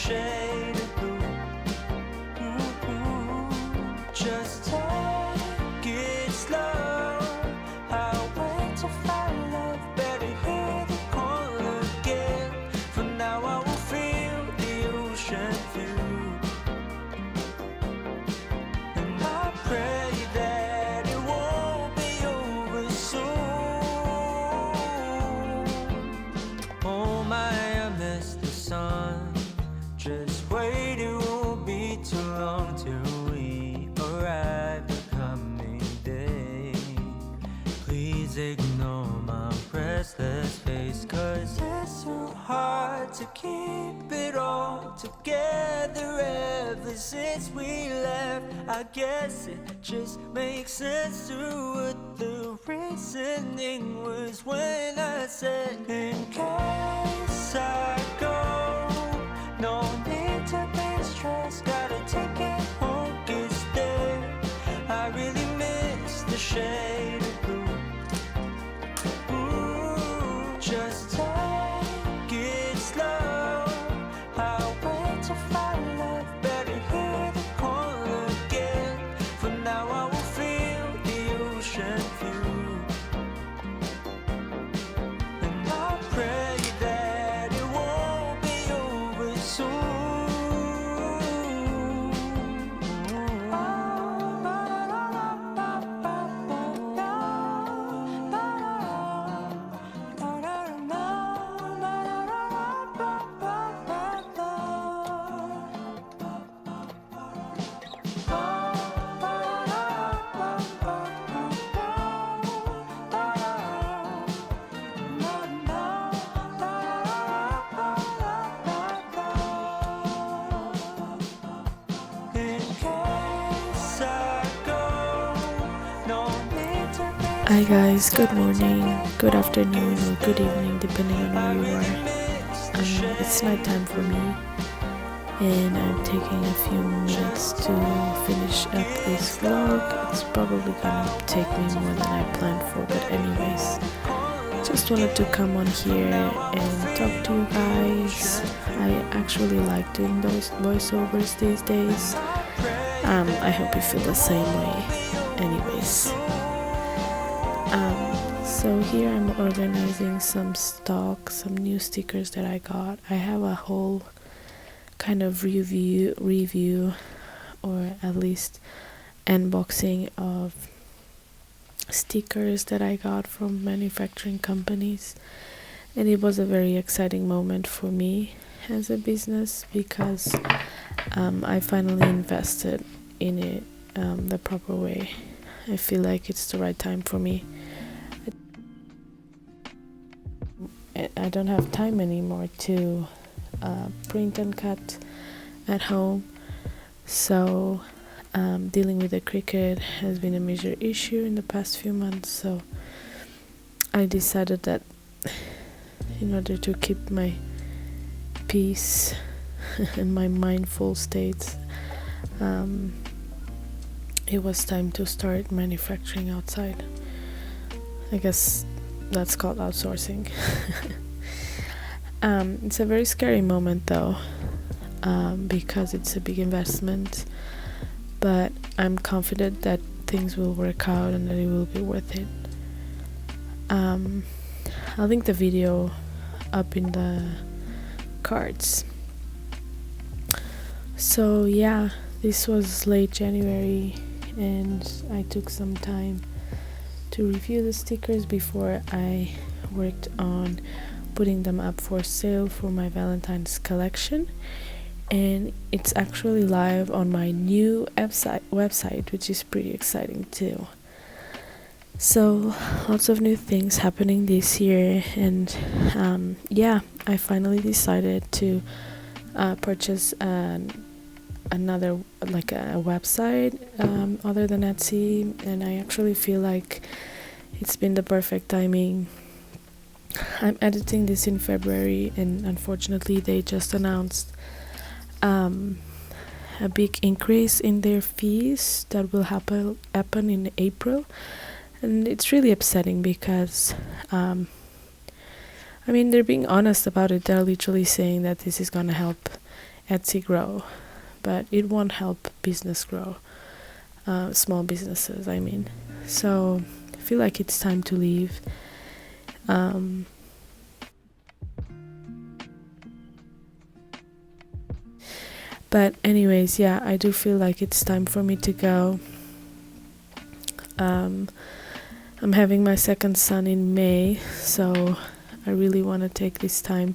shade of blue. Just take it slow. I'll wait to find love. Better hear the call again. For now I will feel the ocean view. And I pray that it won't be over soon. Oh my, I miss the sun. Just wait, it won't be too long till we arrive the coming day. Please ignore my restless face, 'cause it's so hard to keep it all together ever since we left. I guess it just makes sense to what the reasoning was when I said, in case I go, no need to be stressed, gotta take it home, it's there. I really miss the shade of blue. Ooh, just take it slow. I'll wait to find love. Better hear the call again. For now I will feel the ocean view. And I pray that it won't be over soon. Hi guys, good morning, good afternoon, or good evening, depending on where you are. It's night time for me, and I'm taking a few minutes to finish up this vlog. It's probably gonna take me more than I planned for, but anyways, just wanted to come on here and talk to you guys. I actually like doing those voiceovers these days. I hope you feel the same way. Anyways, so here I'm organizing some stock, some new stickers that I got. I have a whole kind of review or at least unboxing of stickers that I got from manufacturing companies, and it was a very exciting moment for me as a business because I finally invested in it the proper way. I feel like it's the right time for me. I don't have time anymore to print and cut at home, so dealing with the Cricut has been a major issue in the past few months. So I decided that in order to keep my peace and my mindful states, it was time to start manufacturing outside. I guess that's called outsourcing. It's a very scary moment though, because it's a big investment, but I'm confident that things will work out and that it will be worth it. I'll link the video up in the cards. So yeah, this was late January and I took some time to review the stickers before I worked on putting them up for sale for my Valentine's collection, and it's actually live on my new website, which is pretty exciting too. So lots of new things happening this year, and yeah, I finally decided to purchase another, like a website other than Etsy, and I actually feel like it's been the perfect timing. I'm editing this in February, and unfortunately they just announced a big increase in their fees that will happen in April, and it's really upsetting because I mean, they're being honest about it. They're literally saying that this is gonna help Etsy grow, but it won't help business grow, small businesses, I mean. So I feel like it's time to leave. But anyways, yeah, I do feel like it's time for me to go. I'm having my second son in May, so I really want to take this time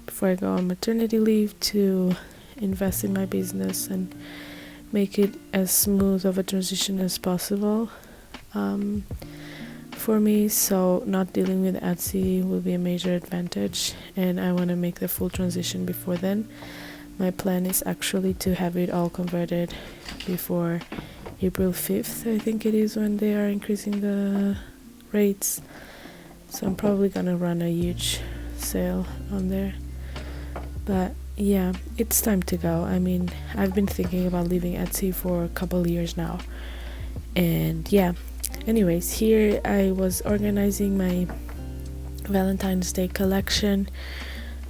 before I go on maternity leave to invest in my business and make it as smooth of a transition as possible for me. So not dealing with Etsy will be a major advantage, and I want to make the full transition before then. My plan is actually to have it all converted before April 5th, I think it is, when they are increasing the rates. So I'm probably gonna run a huge sale on there. But yeah, it's time to go. I mean, I've been thinking about leaving Etsy for a couple years now. And yeah, anyways, here I was organizing my Valentine's Day collection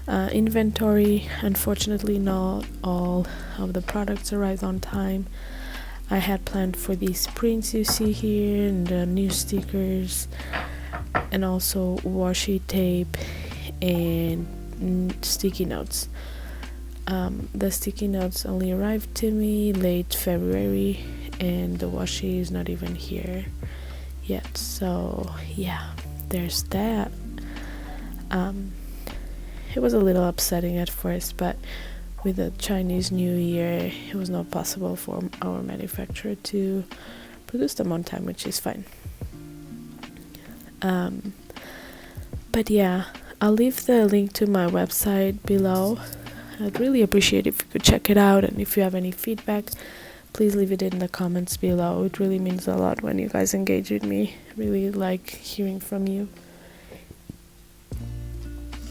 inventory. Unfortunately, not all of the products arrived on time. I had planned for these prints you see here and the new stickers, and also washi tape and sticky notes. The sticky notes only arrived to me late February, and the washi is not even here yet. So yeah, there's that. It was a little upsetting at first, but with the Chinese New Year, it was not possible for our manufacturer to produce them on time, which is fine. But yeah, I'll leave the link to my website below. I'd really appreciate if you could check it out, and if you have any feedback, please leave it in the comments below. It really means a lot when you guys engage with me. I really like hearing from you.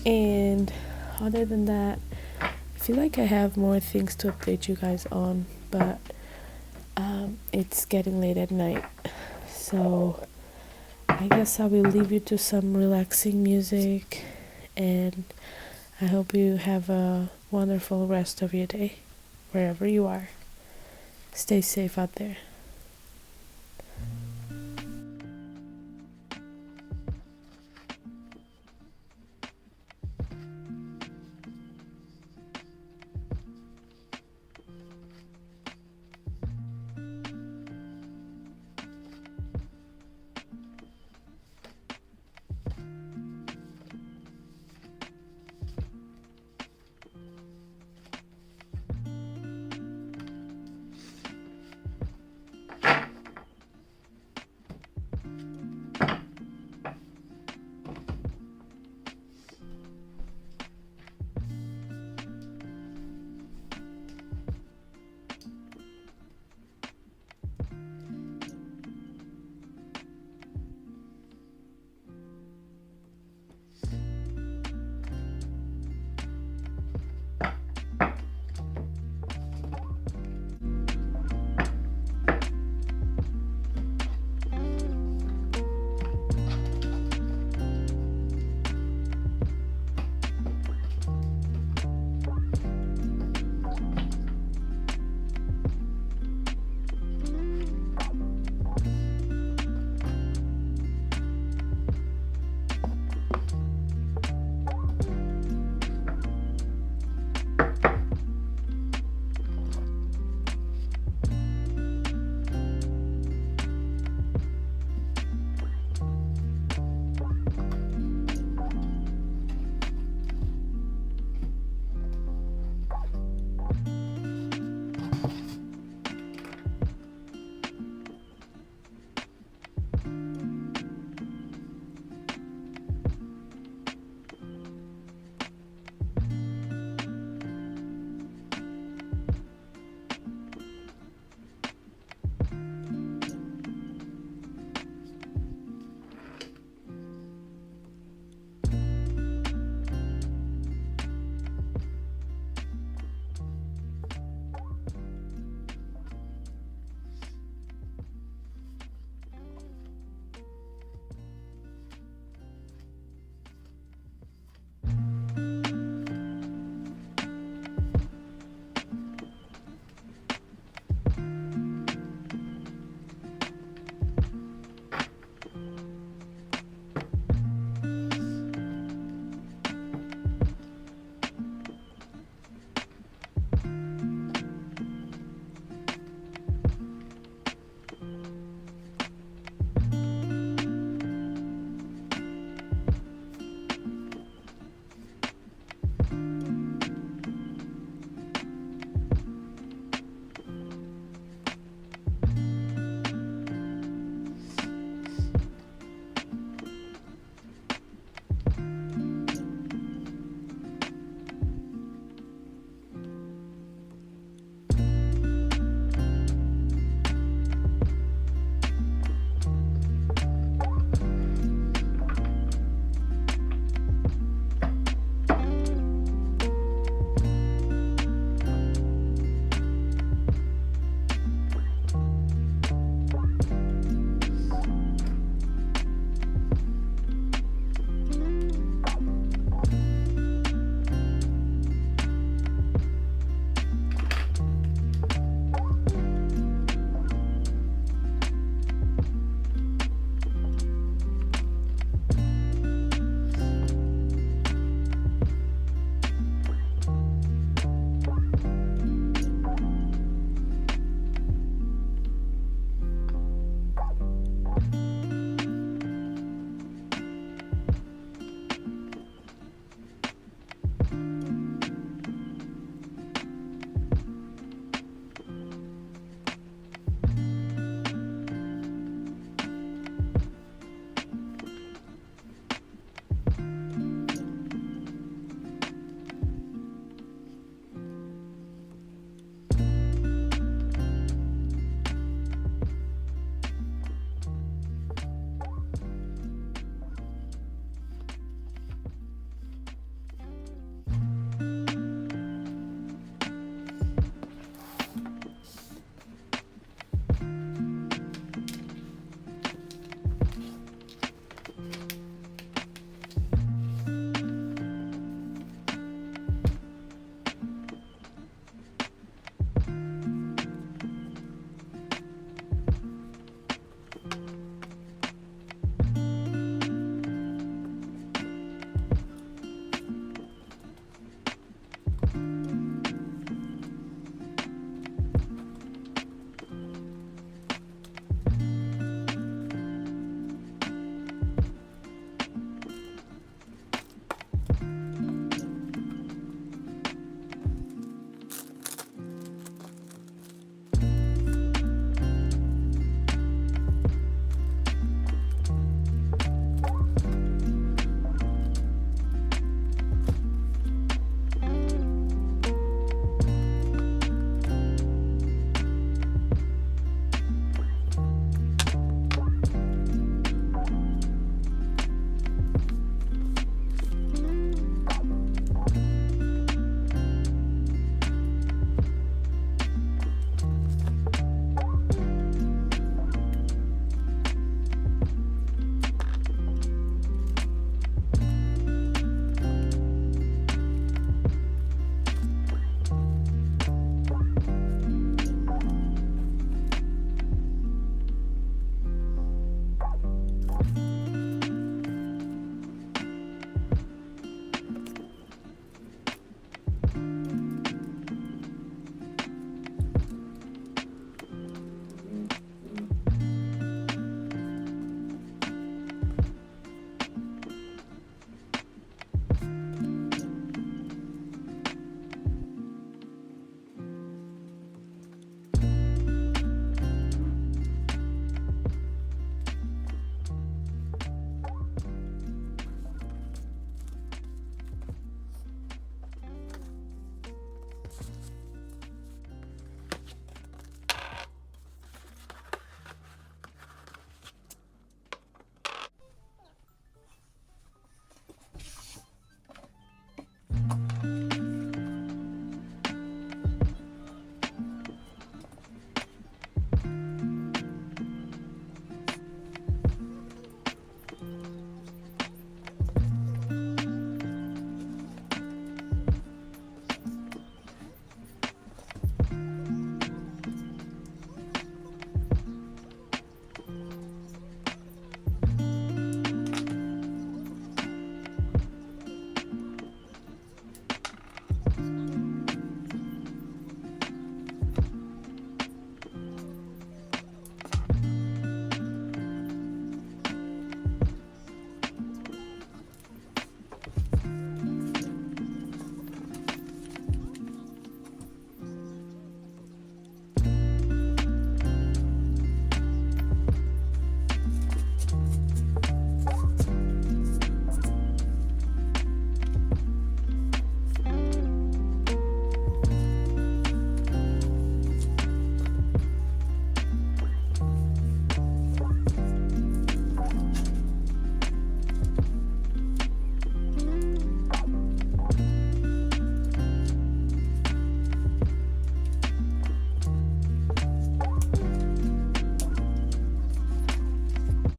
And other than that, I feel like I have more things to update you guys on, but it's getting late at night, so I guess I will leave you to some relaxing music, and I hope you have a wonderful rest of your day, wherever you are. Stay safe out there.